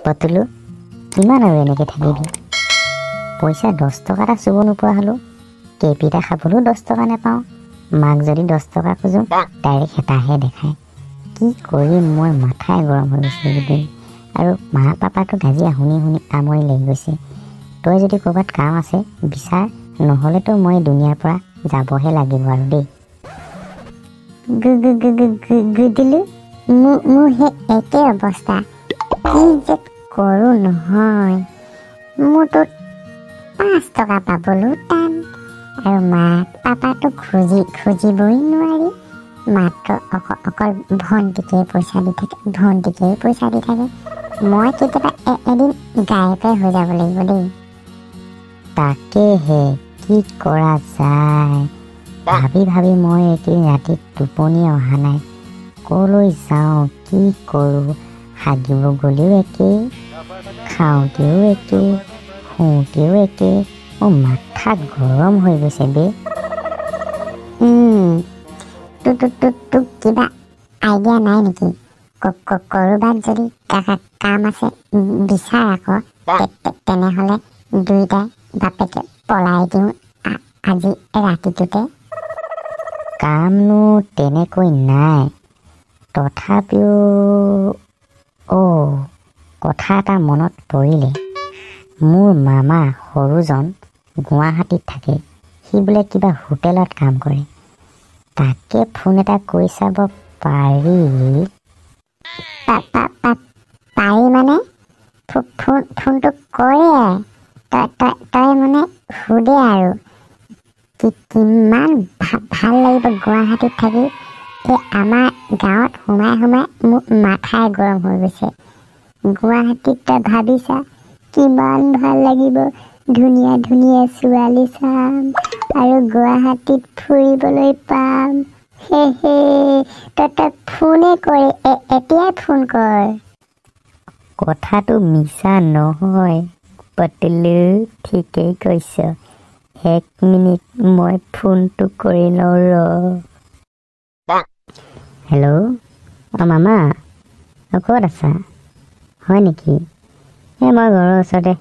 পতুলু কিমান আৰু এনেকৈ থাকিবি পইচা 10 টকা এটা চুব নোপোৱা হ'লো কেপিটা খাবলৈও 10 টকা নাপাওঁ মাক যদি 10 টকা খোজো ডাইৰেক্ট হেতাহে দেখায় কি কৰিম মই মাথাই গৰম হৈ গৈছে এইকেইদিন আৰু মা পাপাটো গাজি শুনি শুনি আমনি লাগি গৈছে তই যদি ক'ৰবাত কাম আছে বিচাৰ নহ'লেতো মই দুনিয়াৰ পৰা যাবহে লাগিব আৰু দেই গুদিলো মোৰ সেই একে অৱস্থা কি যে কৰোঁ নহয় মোৰতো 5 টকা পাবলৈও টান আৰু মা পাপাটো খুজিবই নোৱাৰি মাত্ৰ অকল ভণ্টিকেই পইচা দি থাকে মই কেতিয়াবা এদিন গায়কে হৈ যাব লাগিব দেই তাকেহে কি কৰা যায় ভাবি ভাবি মই এইকেইদিন ৰাতি টোপনি অহা নাই ক'লৈ যাওঁ কি কৰোঁ হাগিব গ'লেও একেই খাওঁতেও একেই শুওঁতেও একেই মোৰ মাথা গৰম হৈ গৈছে বে তোক কিবা আইডিয়া নাই নেকি ক'ৰবাত যদি কাম আছে বিচাৰ আকৌ তেনেহ'লে দুইটাই বাপেকে পলাই দিওঁ আজি ৰাতিটোতে কামনো তেনেকৈ নাই তথাপিও কথা এটা মনত পৰিলে মোৰ মামা সৰুজন গুৱাহাটীত থাকে সি বোলে কিবা হোটেলত কাম কৰে তাকে ফোন এটা কৰি চাব পাৰি পাৰি মানে ফোনটো কৰে তই মানে সুধে আৰু কিমান ভাল লাগিব গুৱাহাটীত থাকি এই আমাৰ গাঁৱত সোমাই মোৰ মাথাই গৰম হৈ গৈছে গুৱাহাটীত তই ভাবিছা কিমান ভাল লাগিব ধুনীয়া ধুনীয়া ছোৱালী চাম আৰু গুৱাহাটীত ফুৰিবলৈ পাম তই ফোনে কৰি এতিয়াই ফোন কৰ কথাটো মিছা নহয় পতুলু ঠিকেই কৈছ 1 মিনিট মই ফোনটো কৰি লওঁ ৰ হেল্ল' মামা ক'ত আছা হয় নেকি মই ঘৰৰ ওচৰতে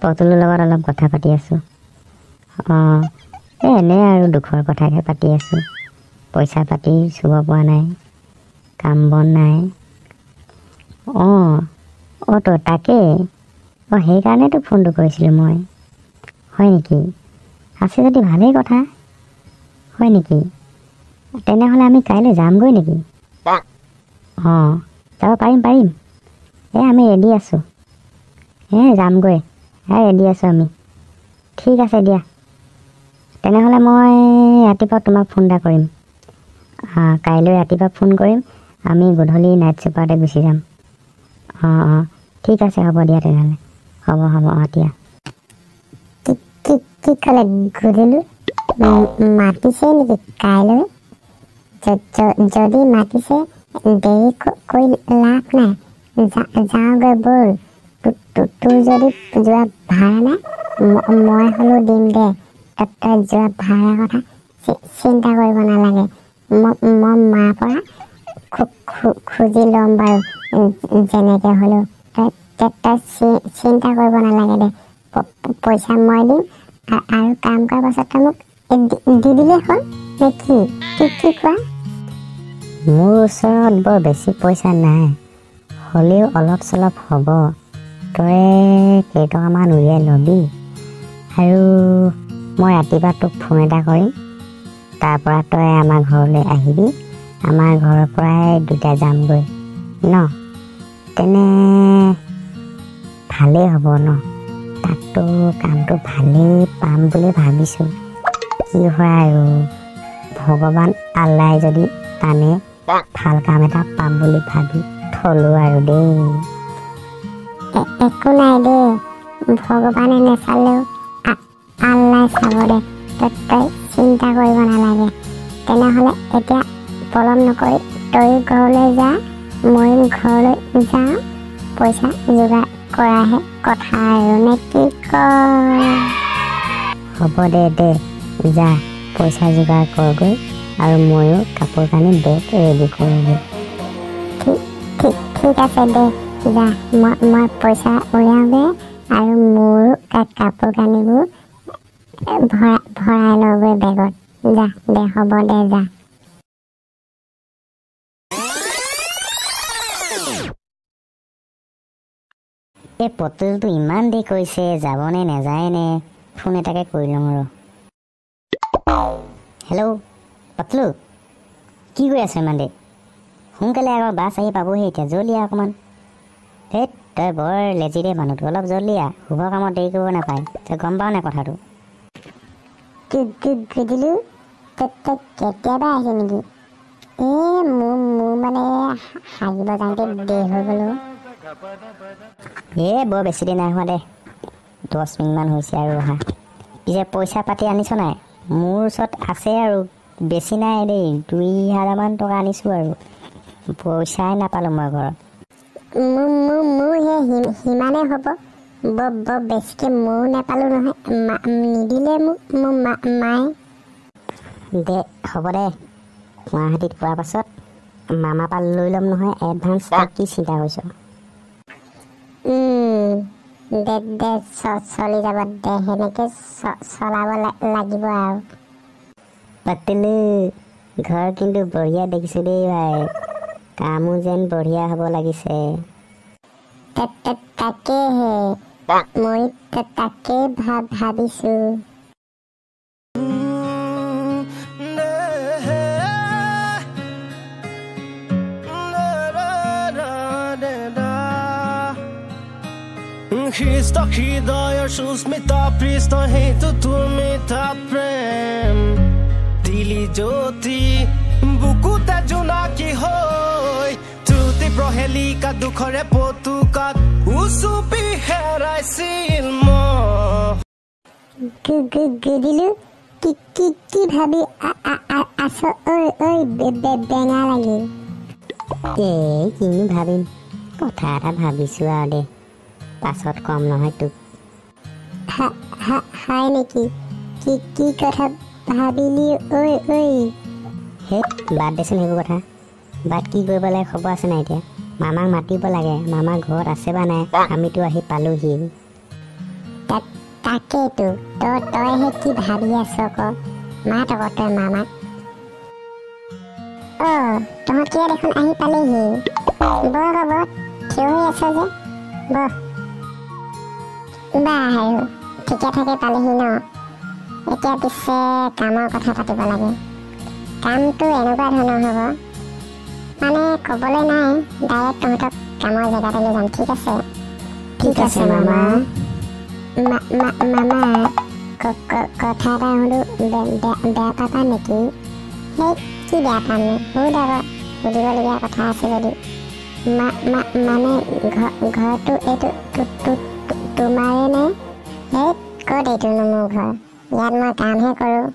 পতুলৰ লগত অলপ কথা পাতি আছোঁ এনেই আৰু দুখৰ কথাকে পাতি আছোঁ পইচা পাতি চুব পৰা নাই কাম বন নাই তো তাকেই সেইকাৰণেতো ফোনটো কৰিছিলোঁ মই হয় নেকি আছে যদি ভালেই কথা হয় নেকি তেনেহ'লে আমি কাইলৈ যামগৈ নেকি যাব পাৰিম আমি ৰেডি আছোঁ যামগৈ ৰেডি আছোঁ আমি ঠিক আছে দিয়া তেনেহ'লে মই ৰাতিপুৱা তোমাক ফোন এটা কৰিম কাইলৈ ৰাতিপুৱা ফোন কৰিম আমি গধূলি নাইট চুপাৰতে গুচি যাম ঠিক আছে হ'ব দিয়া তেনেহ'লে হ'ব দিয়া কি ক'লে ঘূৰিলোঁ মাতিছে নেকি কাইলৈ যদি মাতিছে দেৰি কৰি লাভ নাই যাওঁগৈ ব'ল তোৰ যদি যোৱা ভাড়া নাই মই হ'লেও দিম দে তই যোৱা ভাড়া কথা চিন্তা কৰিব নালাগে মই মাৰ পৰা খুজি ল'ম বাৰু যেনেকৈ হ'লেও তই চিন্তা কৰিব নালাগে দে পইচা মই দিম আৰু কাম কৰাৰ পাছত তই মোক দি দিলেই হ'ল নে কি কোৱা মোৰ ওচৰত বৰ বেছি পইচা নাই হ'লেও অলপ চলপ হ'ব তই কেইটকামান উলিয়াই ল'বি আৰু মই ৰাতিপুৱা তোক ফোন এটা কৰিম তাৰপৰা তই আমাৰ ঘৰলৈ আহিবি আমাৰ ঘৰৰ পৰাই দুটা যামগৈ তেনে ভালেই হ'ব তাততো কামটো ভালেই পাম বুলি ভাবিছোঁ কি হয় আৰু ভগৱান আল্লাই যদি টানে ভাল কাম এটা পাম বুলি ভাবি থলোঁ আৰু দেই একো নাই দেই ভগৱানে নেচালেও আল্লাই চাব দে তই চিন্তা কৰিব নালাগে তেনেহ'লে এতিয়া পলম নকৰি তই ঘৰলৈ যা ময়ো ঘৰলৈ যাওঁ পইচা যোগাৰ কৰাহে কথা আৰু নে কি কয় হ'ব দে যা পইচা যোগাৰ কৰগৈ আৰু ময়ো কাপোৰ কানি বেগ ৰেডি কৰোঁগৈ ঠিক আছে দে যা মই পইচা উলিয়াওঁগে আৰু মোৰ কাপোৰ কানিবোৰ ভৰাই লওঁগৈ বেগত। যা দে হ'ব দে যা। এই পটলটো ইমান দেৰি কৰিছে, যাবনে নেযায়নে? ফোন এটাকে কৰি লওঁ আৰু। হেল্ল' পটলু, কি কৰি আছ ইমান দেৰি? সোনকালে আকৌ বাছ আহি পাবহি এতিয়া, জল্দি অকণমান। ধেত, তই বৰ লেজি দে মানুহটো, অলপ জল্দি শুভ কামত দেৰি কৰিব নাপায়, তই গম পাৱ নাই কথাটো? গুদিলো তই কেতিয়াবা আহিলি নেকি? মোৰ মানে সাজিব যাওঁতে দেৰি হৈ গ'লো। বৰ বেছি দেৰি নাই হোৱা দে, 10 মিনিটমান হৈছে আৰু অহা। পিছে পইচা পাতি আনিছ নাই? মোৰ ওচৰত আছে আৰু বেছি নাই দেই, 2000মান টকা আনিছোঁ আৰু পইচাই নাপালোঁ মই ঘৰত। মোৰ সেই সিমানে হ'ব, বৰ বেছিকৈ ময়ো নাপালোঁ নহয়, নিদিলে মোৰ মায়ে। দে হ'ব দে, গুৱাহাটীত পোৱাৰ পাছত মামাৰ পৰা লৈ ল'ম নহয় এডভান্স। কি চিন্তা কৰিছ? দে চলি যাব দে, সেনেকৈ চলাব লাগিব আৰু। পাতিলো, ঘৰ কিন্তু বঢ়িয়া দেখিছোঁ দেই ভাই, কামো যেন বঢ়িয়া হ'ব লাগিছে। তাকেহে মই তাকে ভাবিছোঁ। খ্ৰীষ্ট হৃদয়ৰ সুস্মিতা পৃষ্ঠ সেইটো তুমি তা প্ৰেম দিলি জ্যোতি বুকুতে জোনাকী হৈ ত্ৰুটি প্ৰহেলিকা দুখৰে পতুকাত উচুপি হেৰাইছিল গুদিলো কি ভাবি আছ বেঙা লাগি? কিনো ভাবিম, কথা এটা ভাবিছোঁ আৰু দে, পাছত কম নহয় তোক। হয় নেকি? কি কথা ভাবিলি? সেই বাদ দেচোন সেইবোৰ কথা। বাদ কি কৰিব লাগে খবৰ আছে নাই এতিয়া? মামাক মাতিব লাগে, মামা ঘৰত আছে বা নাই? আমিতো আহি পালোহি। তাকেইতো তইহে কি ভাবি আছ ক? মাত আকৌ তই মামাক। তহঁতিয়ে দেখোন আহি পালেহি। বৰ থিয় হৈ আছ যে, বাৰু ঠিকে থাকে পালেহি ন? এতিয়া পিছে কামৰ কথা পাতিব লাগে। কামটো এনেকুৱা ধৰণৰ হ'ব, মানে ক'বলৈ নাই, ডাইৰেক্ট তহঁতক কামৰ জেগাতে লৈ যাম, ঠিক আছে? ঠিক আছে মামা। মামা কথা এটা সুধো, বেয়া পাবা নেকি? সেই কি বেয়া পামনো? সুধ আকৌ, সুধিবলগীয়া কথা আছে যদি। মানে ঘৰটো এইটো তোমাৰে নে? সেই ক'ত এইটোনো মোৰ ঘৰ? ইয়াত মই কামহে কৰোঁ।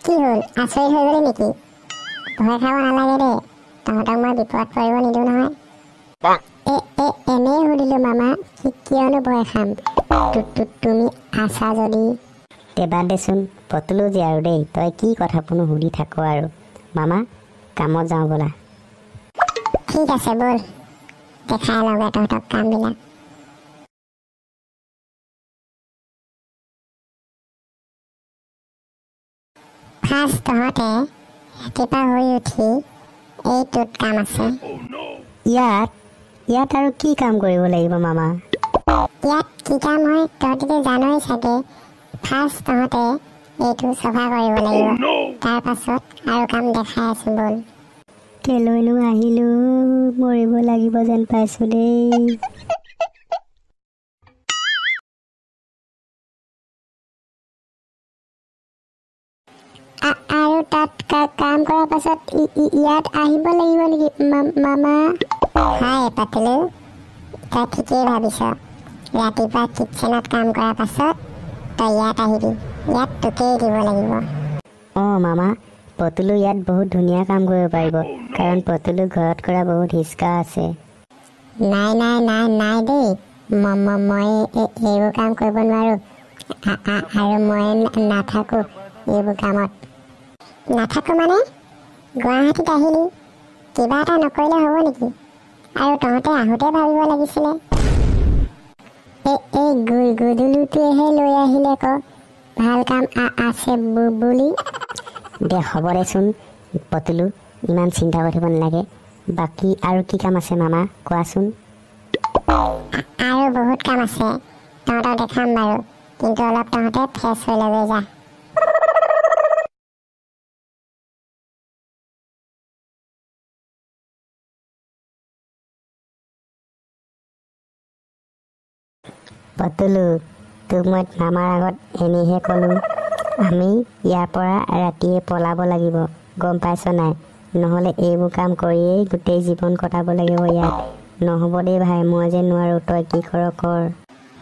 কি হ'ল, আচৰিত হৈ গ'লি নেকি? ভয় খাব নালাগে দেই, তহঁতক মই বিপদ পৰিব নিদিওঁ নহয়। এনেই সুধিলোঁ মামা, কিয়নো ভয় খাম, তুমি আছা যদি। বাদ দেচোন, পটলো যে আৰু দেই, তই কি কথাবোৰনো সুধি থাক আৰু। মামা কামত যাওঁ ব'লা। ঠিক আছে ব'ল, দেখাই লওঁগৈ তহঁতক কামবিলাক। ফাৰ্ষ্ট তহঁতে ৰাতিপুৱা শুই উঠি এইটোত কাম আছে। ইয়াত আৰু কি কাম কৰিব লাগিব মামা? ইয়াত কি কাম হয় তহঁতিতো জানই চাগে। ফাৰ্ষ্ট তহঁতে এইটো চফা কৰিব লাগিব, তাৰ পাছত আৰু কাম দেখাই আছো ব'ল। কেলৈনো আহিলো, মৰিব লাগিব যেন পাইছো দেই। আৰু তাত কাম কৰাৰ পাছত ইয়াত আহিব লাগিব নেকি মামা? হয় পাতিলো, তই ঠিকেই ভাবিছ। ৰাতিপুৱা কিটচেনত কাম কৰাৰ পাছত তই ইয়াত আহিবি, ইয়াত তোকেই দিব লাগিব। মামা, পটলো ইয়াত বহুত ধুনীয়া কাম কৰিব পাৰিব, কাৰণ পটলো ঘৰত কৰা বহুত হিচকা আছে। নাই দেই, মই এইবোৰ কাম কৰিব নোৱাৰো, আৰু মই নাথাকো এইবোৰ কামত। নাথাকো মানে? গুৱাহাটীত আহিলি, কিবা এটা নকৰিলে হ'ব নেকি? আৰু তহঁতে আহোঁতে ভাবিব লাগিছিলে এই গুদুলুটোৱেহে লৈ আহিলে ক ভাল কাম আছে বুলি দে হ'ব দেচোন পতুলু ইমান চিন্তা কৰি থাকিব নালাগে বাকী আৰু কি কাম আছে মামা কোৱাচোন আৰু বহুত কাম আছে তহঁতক দেখাম বাৰু কিন্তু অলপ তহঁতে ফ্ৰেছ হৈ ল'বি যা পতুলু তোক মই মামাৰ আগত এনেহে ক'লো আমি ইয়াৰ পৰা ৰাতিয়ে পলাব লাগিব গম পাইছ নাই নহ'লে এইবোৰ কাম কৰিয়েই গোটেই জীৱন কটাব লাগিব ইয়াত নহ'ব দেই ভাই মই যে নোৱাৰোঁ তই কি কৰ কৰ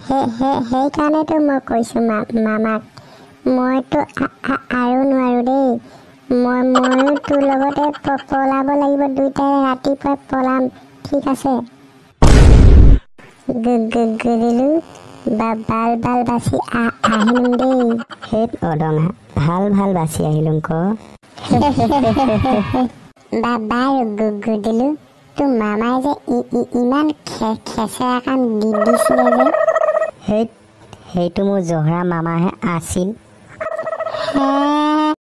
সেইকাৰণেতো মই কৈছোঁ মামাক মইতো আৰু নোৱাৰোঁ দেই ময়ো তোৰ লগতে পলাব লাগিব দুইটাই ৰাতিপুৱাই পলাম ঠিক আছে গুদিলো বাল বাচি আহিম দেই সেই অদঙা ভাল বাচি আহিলোঁ ক বাৰু গুদিলো তোৰ মামাই যে ইমান খেচেৰা কাম দিছিলে যে সেইটো মোৰ জহৰা মামাহে আছিল